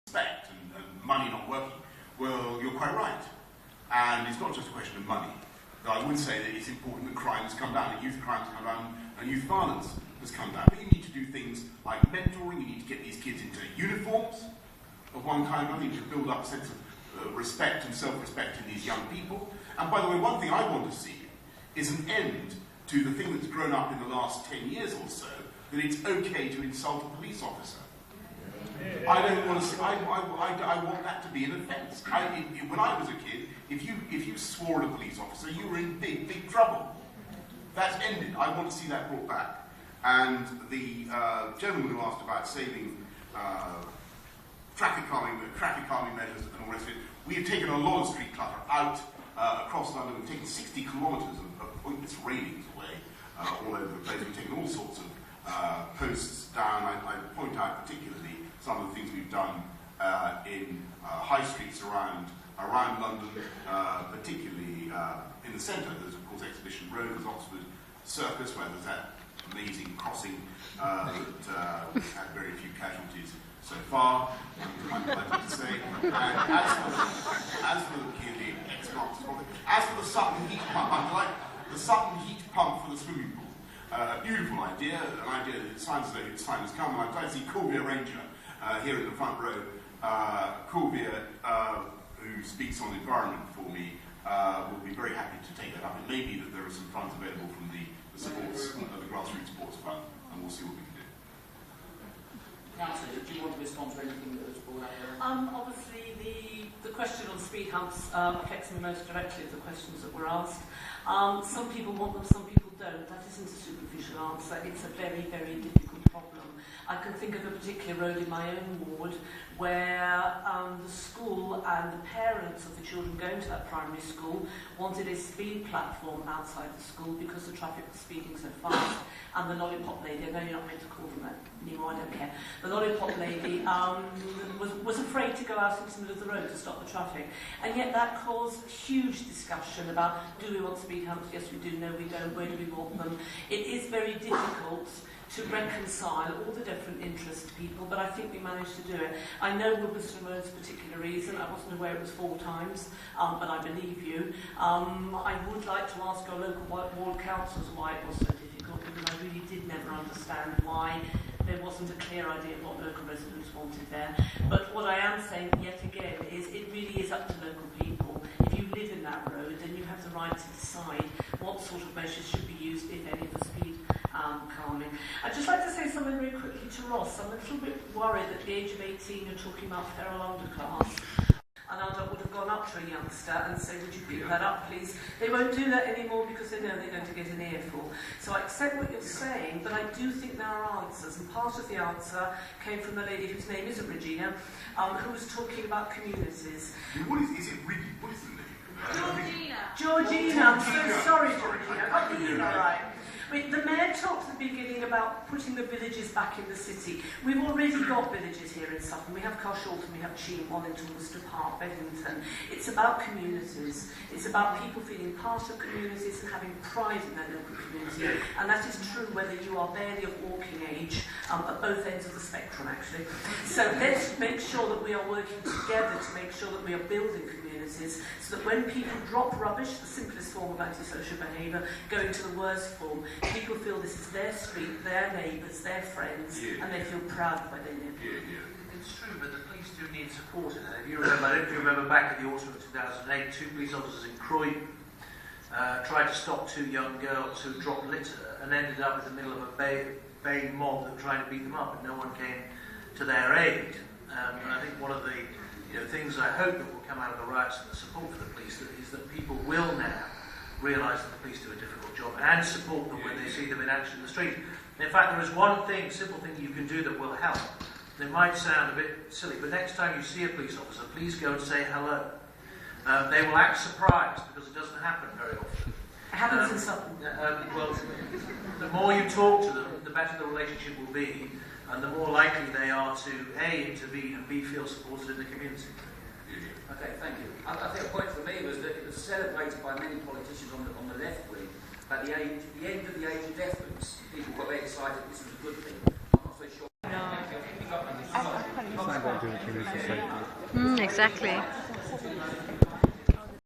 respect and money not working. Well, you're quite right. And it's not just a question of money. Though I would say that it's important that crime has come down, that youth crime has come down, and youth violence has come down. But you need to do things like mentoring, you need to get these kids into uniforms of one kind or another, you need to build up a sense of respect and self-respect in these young people. And by the way, one thing I want to see is an end to the thing that's grown up in the last 10 years or so, that it's okay to insult a police officer. I don't want to see, I want that to be an offence. When I was a kid, if you swore at a police officer, you were in big trouble. That's ended. I want to see that brought back. And the gentleman who asked about saving traffic calming measures and all the rest of it, we have taken a lot of street clutter out across London. We've taken 60 kilometres of pointless railings away all over the place. We've taken all sorts of posts down. I point out particularly some of the things we've done in high streets around London, particularly in the centre. There's, of course, Exhibition Road, there's Oxford Circus, where there's that amazing crossing that had very few casualties so far, I'm delighted to say. And as for the Sutton heat pump, I like the Sutton heat pump for the swimming pool. A beautiful idea, an idea that it sounds as though its time has come. And I'm glad to see Coolvia Ranger here in the front row. Coolvia, who speaks on the environment for me, will be very happy to take that up. It may be that there are some funds available from the supports, the grassroots sports fund, and we'll see what we can do. Councillor, do you want to respond to anything that was brought up there? Obviously, the question on speed humps affects me most directly of the questions that were asked. Some people want them, some people don't. That isn't a superficial answer. It's a very, very difficult problem. I can think of a particular road in my own ward where the school and the parents of the children going to that primary school wanted a speed platform outside the school because the traffic was speeding so fast. And the lollipop lady, I know you're not meant to call them that anymore, I don't care. The lollipop lady was afraid to go out into the middle of the road to stop the traffic. And yet that caused huge discussion about, do we want speed humps? Yes, we do. No, we don't. Where do we want them? It is very difficult to reconcile all the different interest people, but I think we managed to do it. I know Wilberstone Road's a particular reason. I wasn't aware it was 4 times, but I believe you. I would like to ask our local ward councils why it was so difficult, because I really did never understand why there wasn't a clear idea of what local residents wanted there. But what I am saying yet again is it really is up to local people. If you live in that road, then you have the right to decide what sort of measures should be used, if any, for speed calming. I'd just like to say something very quickly to Ross. I'm a little bit worried that at the age of 18 you're talking about feral underclass. And I would have gone up to a youngster and said, would you pick that up, please? They won't do that anymore because they know they're going to get an earful. So I accept what you're saying, but I do think there are answers. And part of the answer came from the lady whose name isn't Regina, who was talking about communities. What is it really? What is the name? Georgina, I'm so sorry, Georgina. I got the email right. The Mayor talked at the beginning about putting the villages back in the city. We've already got villages here in Sutton. We have Carshalton, we have Cheam, Wallington, Worcester Park, Bedlington. It's about communities. It's about people feeling part of communities and having pride in their local community. And that is true whether you are barely of walking age, at both ends of the spectrum, actually. So let's make sure that we are working together to make sure that we are building communities so that when people drop rubbish, the simplest form of antisocial behaviour, going to the worst form, people feel this is their street, their neighbours, their friends, and they feel proud of where they live. It's true, but the police do need support in that. If you remember, I don't know if you remember back in the autumn of 2008, 2 police officers in Croydon tried to stop 2 young girls who dropped litter and ended up in the middle of a bay mob that were trying to beat them up, and no one came to their aid. And I think one of the things I hope that will come out of the riots and the support for the police is that people will now realise that the police do a difficult job and support them when they see them in action in the street. And in fact, there is one simple thing you can do that will help. It might sound a bit silly, but next time you see a police officer, please go and say hello. They will act surprised because it doesn't happen very often. It happens in Sutton. Well, the more you talk to them, the better the relationship will be, and the more likely they are to A, intervene, and B, feel supported in the community. Okay, thank you. I think a point for me was that it was celebrated by many politicians on the left wing at the end of the age of deference. People got very excited this was a good thing. I'm not so sure. No. Thank you. I think we got You've got to do the community safety. Exactly.